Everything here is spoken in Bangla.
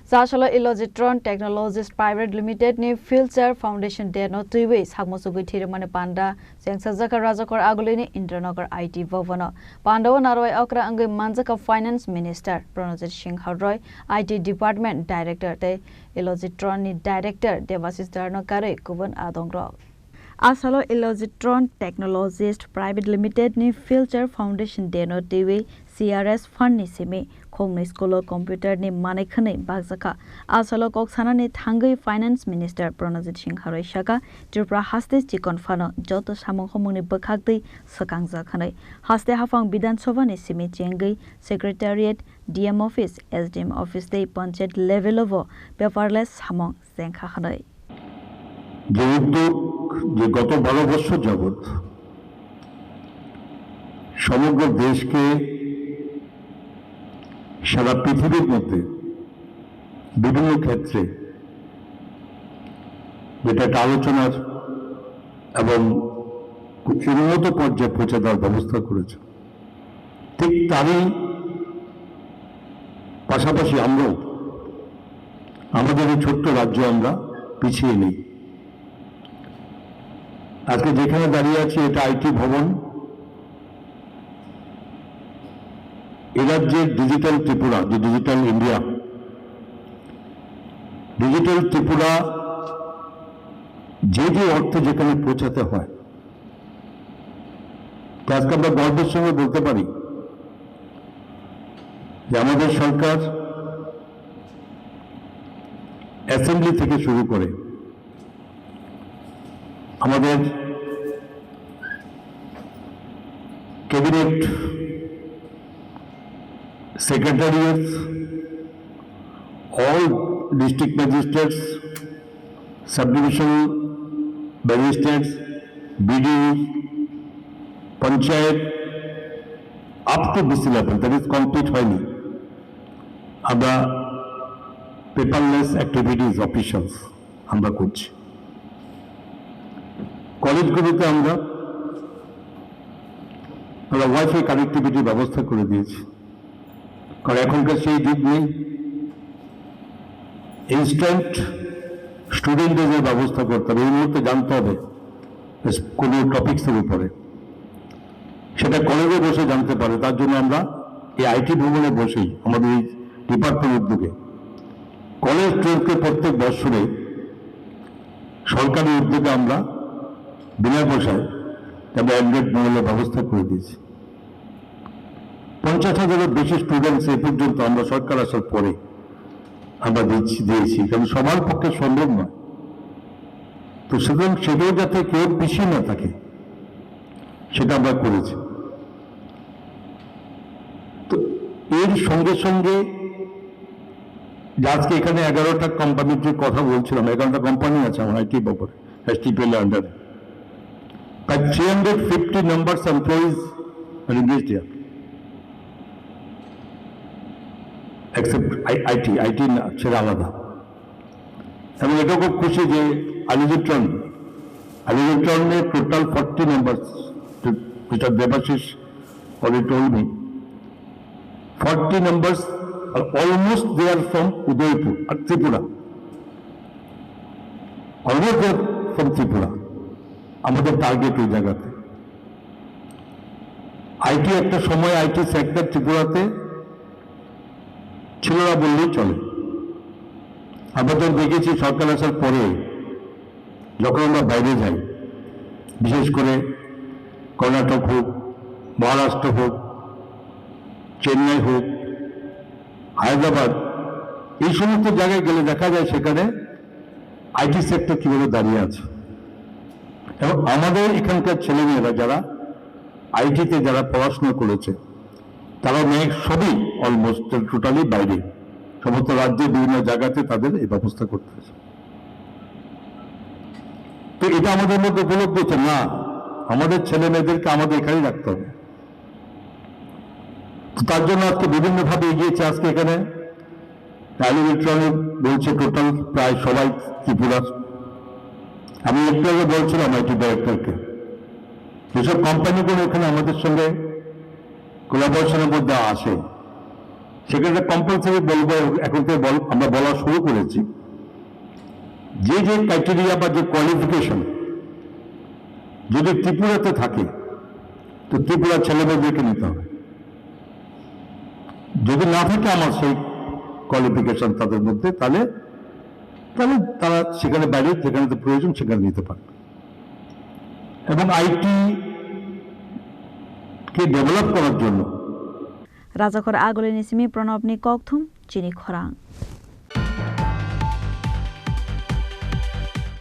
Zashala Illogitron Technologies Private Limited ni Future Foundation de no tuiwe sagmosugu thirimane panda sengsajaka rajakor agulini Indranagar IT Bhavana Pandawa naroi akra angai manjaka Finance Minister Pranajit Singh Harroy IT Department Director te Illogitron ni Director Devasis Darnakare Kuban Adongrok Asalo Illogitron Technologies Private Limited ni Future Foundation de no tuiwe CRS Fund ni simi Kongni School Computer ni Manekhane Bagzaka Asalo Koksana ni Thangai Finance Minister Pranajit Singh Harroy Shaka Tripura Haste Chikon Fano Joto Samong Homoni Bakhakti Sakangza Khane Haste Hafang Bidan Sabha ni Simi Chengai Secretariat DM Office SDM Office de Panchet Level of Paperless Samong Zenkha Khane যে উদ্যোগ যে গত 12 বছর যাবত সমগ্র দেশকে সারা পৃথিবীর মধ্যে বিভিন্ন ক্ষেত্রে যেটা একটা আলোচনার এবং উন্নত পর্যায়ে পৌঁছে দেওয়ার ব্যবস্থা করেছে ঠিক তারই পাশাপাশি আমরাও আমাদের এই ছোট্ট রাজ্য আমরা পিছিয়ে নেই আজকে যেখানে দাঁড়িয়ে আছি এটা আইটি ভবন এই রাজ্যের ডিজিটাল ত্রিপুরা যে ডিজিটাল ইন্ডিয়া ডিজিটাল ত্রিপুরা যে যে অর্থে যেখানে পৌঁছাতে হয় আজকে আমরা গর্বের সঙ্গে বলতে পারি যে আমাদের সরকার অ্যাসেম্বলি থেকে শুরু করে আমাদের cabinet secretariats, all district magistrates, subdivision magistrates, BDOs, Panchayat, up to BC level, that is complete hয়নি আমরা পেপারলেস অ্যাক্টিভিটিস অফিশিয়ালস আমরা করছি কলেজগুলোতে আমরা ওয়াইফাই কানেক্টিভিটি ব্যবস্থা করে দিয়েছি কারণ এখনকার সেই যুগ নেই ইনস্ট্যান্ট স্টুডেন্টদের ব্যবস্থা করতে হবে এই মুহূর্তে জানতে হবে কোনো টপিক্সের উপরে সেটা কলেজে বসে জানতে পারে তার জন্য আমরা এই আইটি ভবনে বসেই আমাদের এই ডিপার্টমেন্ট উদ্যোগে কলেজ টুয়েলভকে প্রত্যেক বছরে সরকারি উদ্যোগে আমরা বিনা পয়সায় আমরা অ্যান্ড্রয়েড মোবাইলের ব্যবস্থা করে দিয়েছি 50,000-এর বেশি স্টুডেন্টস এই পর্যন্ত আমরা সরকার আসার পরে আমরা দিয়েছি কারণ সবার পক্ষে সম্ভব নয় তো সুতরাং সেটাও যাতে কেউ পিছিয়ে না থাকে সেটা আমরা করেছি তো এর সঙ্গে সঙ্গে আজকে এখানে 11টা কোম্পানির যে কথা বলছিলাম 11টা কোম্পানি আছে আমার আইটি ব্যাপারে এসটিপিএল আন্ডারে প্রায় 350 নাম্বারস এমপ্লয়িজ আর ইংলিশ except IT ছেড়ে আলাদা এবং এটা খুব খুশি যে আলিগেট্রনের টোটাল 40 মেম্বার্স যেটা Debashis already told me 40 members are almost there from Udaipur R Tripura almost there from Tripura আমাদের টার্গেট ওই জায়গাতে আইটি একটা সময় আইটি সেক্টর ত্রিপুরাতে ছিল না বললেই চলে আমরা তো দেখেছি সরকার আসার পরে যখন আমরা বাইরে যাই বিশেষ করে কর্ণাটক হোক মহারাষ্ট্র হোক চেন্নাই হোক হায়দ্রাবাদ এই সমস্ত জায়গায় গেলে দেখা যায় সেখানে আইটি সেক্টর কিভাবে দাঁড়িয়ে আছে এবং আমাদের এখানকার ছেলেমেয়েরা যারা আইটিতে যারা পড়াশোনা করেছে তারা সবই অলমোস্ট টোটালি বাইরে সমস্ত রাজ্যে বিভিন্ন জায়গাতে তাদের এই ব্যবস্থা করতে হয়েছে তো এটা আমাদের মধ্যে উপলব্ধ হচ্ছে না আমাদের ছেলে মেয়েদেরকে আমাদের এখানেই রাখতে হবে তার জন্য আজকে বিভিন্নভাবে এগিয়েছে আজকে এখানে ইলেকট্রনিক বলছে টোটাল প্রায় সবাই ত্রিপুরা আমি একটু আগে বলছিলাম আইটি ডাইরেক্টরকে যেসব কোম্পানিগুলো এখানে আমাদের সঙ্গে কোলাবোরেশনের মধ্যে আসে সেখানে কম্পালসারি বলবো, এখন থেকে আমরা বলা শুরু করেছি, যে যে ক্রাইটেরিয়া বা যে কোয়ালিফিকেশন যদি ত্রিপুরাতে থাকে তো ত্রিপুরার ছেলেমেয়েদেরকে নিতে হবে। যদি না থাকে আমার সেই কোয়ালিফিকেশন তাদের মধ্যে, তাহলে তারা সেখানে বাইরে যেখানে তো প্রয়োজন সেখানে নিতে পারবে। এবং আইটি কে ডেভেলপ করার জন্য রাজাখর আগলে নিসিমি প্রণবনি ককথুম চিনি খরাং।